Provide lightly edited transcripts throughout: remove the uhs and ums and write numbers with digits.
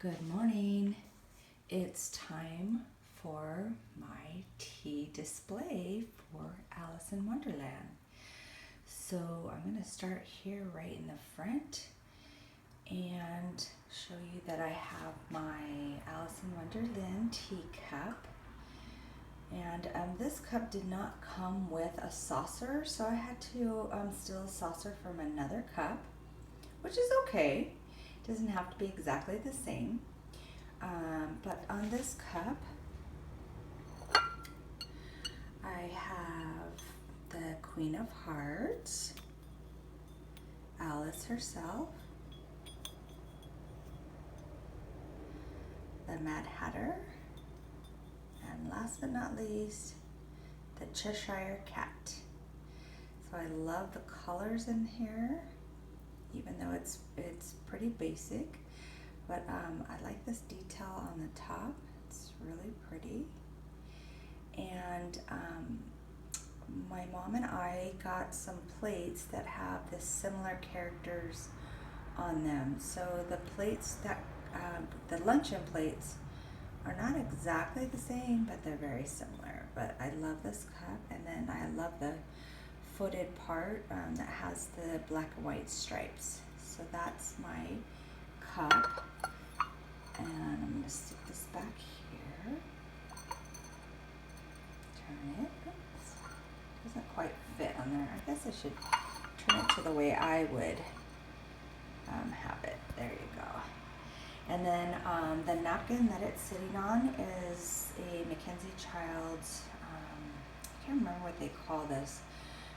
Good morning. It's time for my tea display for Alice in Wonderland. So I'm going to start here right in the front and show you that I have my Alice in Wonderland teacup. And this cup did not come with a saucer, so I had to steal a saucer from another cup, which is okay. It doesn't have to be exactly the same. But on this cup, I have the Queen of Hearts, Alice herself, the Mad Hatter, and last but not least, the Cheshire Cat. So I love the colors in here, even though it's pretty basic. But I like this detail on the top. It's really pretty. And my mom and I got some plates that have the similar characters on them. So the plates that, the luncheon plates are not exactly the same, but they're very similar. But I love this cup, and then I love the footed part that has the black and white stripes. So that's my cup, and I'm going to stick this back here, turn it. Oops. Doesn't quite fit on there. I guess I should turn it to the way I would have it. There you go. And then the napkin that it's sitting on is a Mackenzie Childs, I can't remember what they call this,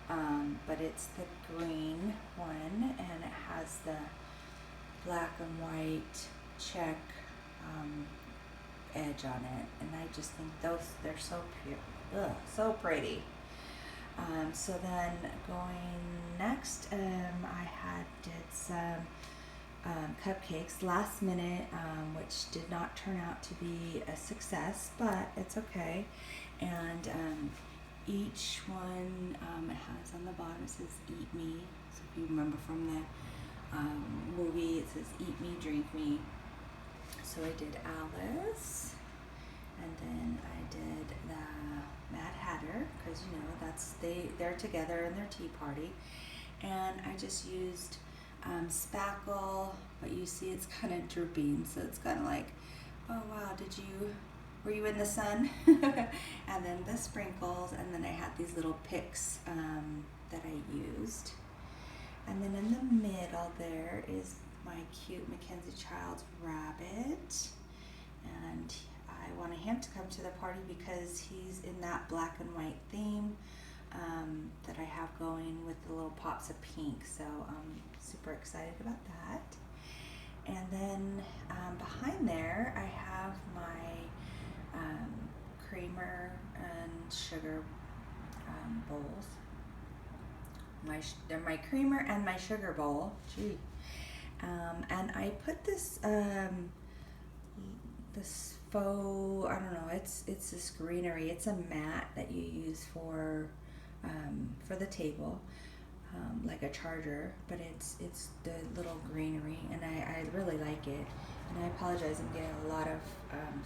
but it's the green one, and it has the black and white check edge on it, and I just think they're so pure, so pretty. So then going next, I did some cupcakes last minute, which did not turn out to be a success, but it's okay. And each one it has on the bottom, it says "Eat Me." So if you remember from the movie, it says "Eat Me, Drink Me." So I did Alice, and then I did the Mad Hatter, because you know they're together in their tea party, and I just used spackle, but you see it's kind of drooping, so it's kind of like, oh wow, were you in the sun? And then the sprinkles, and then I had these little picks that I used. And then in the middle there is my cute Mackenzie Childs rabbit, and I wanted him to come to the party because he's in that black and white theme that I have going with the little pops of pink, so I'm super excited about that. And then behind there I have my creamer and sugar bowls. They're my creamer and my sugar bowl. Gee. And I put this this faux, I don't know, it's this greenery. It's a mat that you use for the table, like a charger, but it's the little greenery, and I really like it. And I apologize, I'm getting a lot of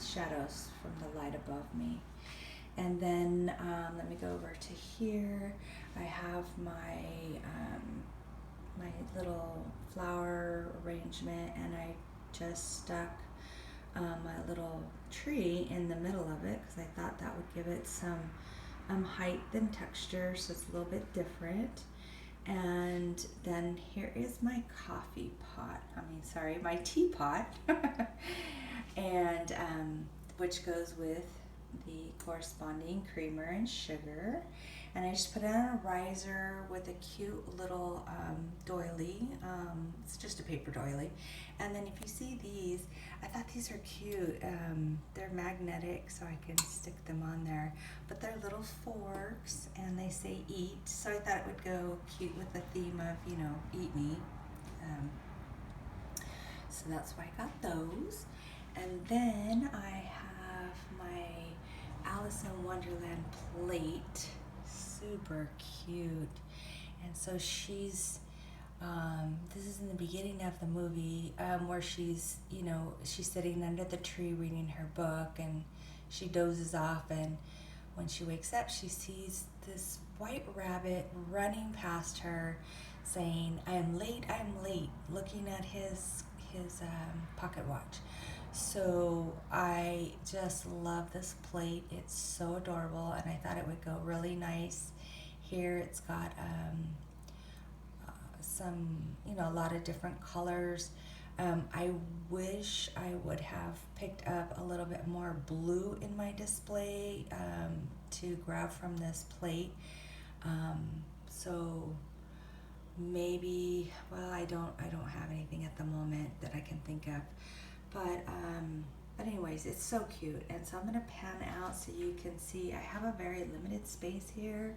shadows from the light above me. And then let me go over to here. I have my my little flower arrangement, and I just stuck my little tree in the middle of it because I thought that would give it some height and texture, so it's a little bit different. And then here is my coffee pot, my teapot, and which goes with the corresponding creamer and sugar. And I just put it on a riser with a cute little doily. It's just a paper doily. And then if you see these, I thought these are cute. They're magnetic, so I can stick them on there. But they're little forks, and they say "eat," so I thought it would go cute with the theme of, eat me. So that's why I got those. And then I have my Alice in Wonderland plate. Super cute. And so she's This is in the beginning of the movie, where she's, she's sitting under the tree reading her book, and she dozes off, and when she wakes up, she sees this white rabbit running past her, saying, I am late," looking at his pocket watch. So I just love this plate. It's so adorable, and I thought it would go really nice here. It's got some, a lot of different colors. I wish I would have picked up a little bit more blue in my display to grab from this plate. So maybe, well, I don't have anything at the moment that I can think of. But anyways, it's so cute. And so I'm gonna pan out so you can see I have a very limited space here.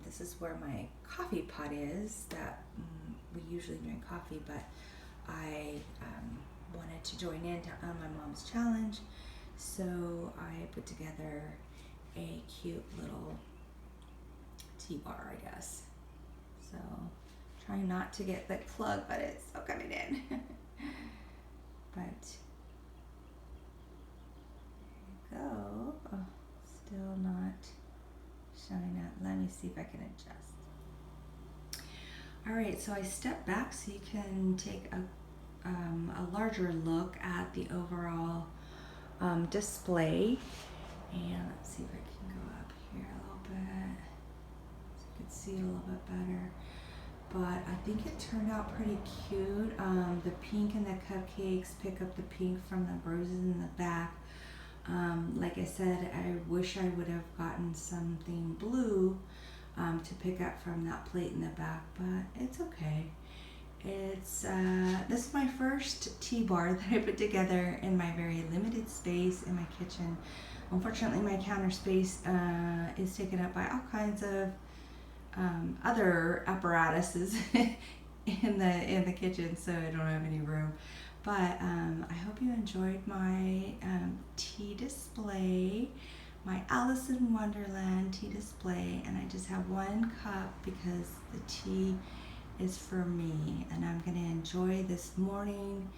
This is where my coffee pot is that we usually drink coffee, but I wanted to join in on my mom's challenge, so I put together a cute little tea bar, I guess. So trying not to get the plug, but it's still coming in. But there you go. Oh, still not showing up. Let me see if I can adjust. All right, so I step back so you can take a larger look at the overall display. And let's see if I can go up here a little bit so you can see it a little bit better. But I think it turned out pretty cute. The pink in the cupcakes pick up the pink from the roses in the back. Like I said, I wish I would have gotten something blue to pick up from that plate in the back, but it's okay. It's this is my first tea bar that I put together in my very limited space in my kitchen. Unfortunately, my counter space is taken up by all kinds of other apparatuses in the kitchen, so I don't have any room. But I hope you enjoyed my tea display, my Alice in Wonderland tea display, and I just have one cup because the tea is for me, and I'm going to enjoy this morning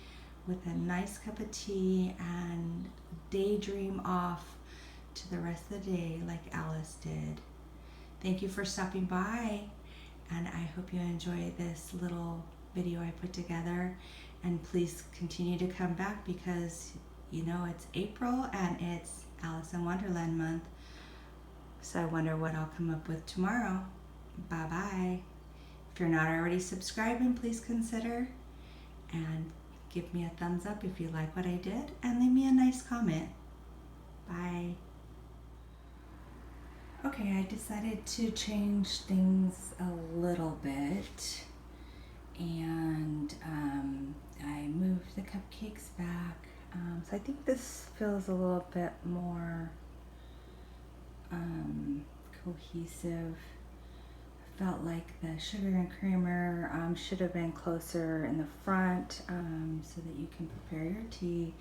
with a nice cup of tea and daydream off to the rest of the day like Alice did. Thank you for stopping by, and I hope you enjoy this little video I put together. And please continue to come back because it's April and it's Alice in Wonderland month. So I wonder what I'll come up with tomorrow. Bye bye. If you're not already subscribing, please consider and give me a thumbs up if you like what I did, and leave me a nice comment. Bye. Okay, I decided to change things a little bit, and I moved the cupcakes back. So I think this feels a little bit more cohesive. I felt like the sugar and creamer should have been closer in the front so that you can prepare your tea,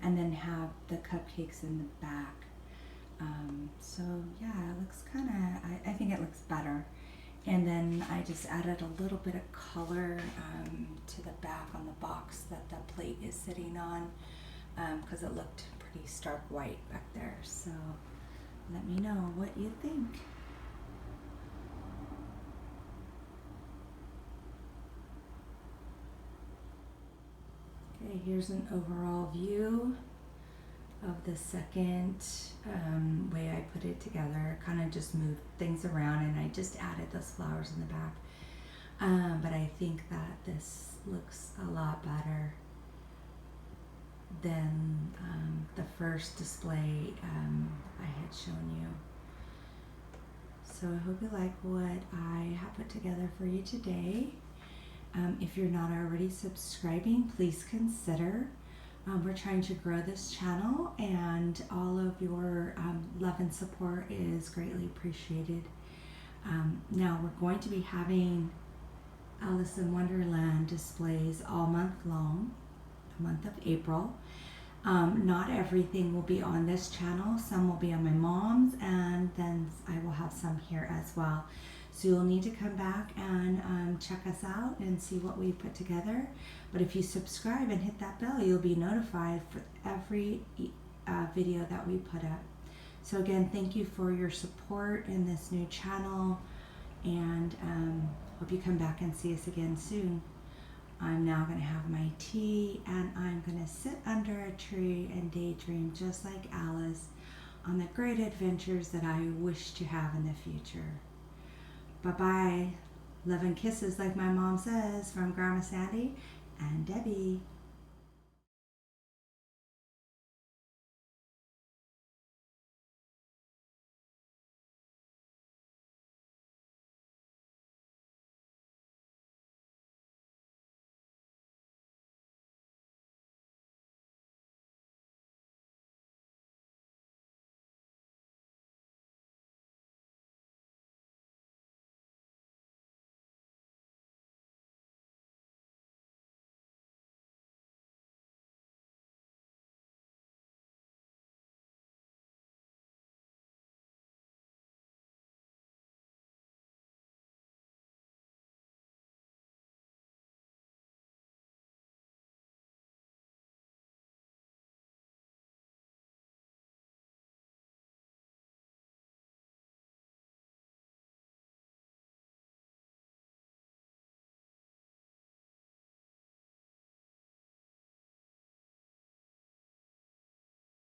and then have the cupcakes in the back. So yeah, it looks I think it looks better. And then I just added a little bit of color to the back on the box that the plate is sitting on, because it looked pretty stark white back there. So let me know what you think. Okay, here's an overall view of the second way I put it together. Kind of just moved things around, and I just added those flowers in the back. But I think that this looks a lot better than the first display I had shown you. So I hope you like what I have put together for you today. If you're not already subscribing, please consider. We're trying to grow this channel, and all of your love and support is greatly appreciated. Now we're going to be having Alice in Wonderland displays all month long, the month of April. Not everything will be on this channel. Some will be on my mom's, and then I will have some here as well. So you'll need to come back and check us out and see what we put together. But if you subscribe and hit that bell, you'll be notified for every video that we put up. So again, thank you for your support in this new channel, and hope you come back and see us again soon. I'm now going to have my tea, and I'm going to sit under a tree and daydream just like Alice on the great adventures that I wish to have in the future. Bye-bye. Love and kisses, like my mom says, from Grandma Sandy and Debbie.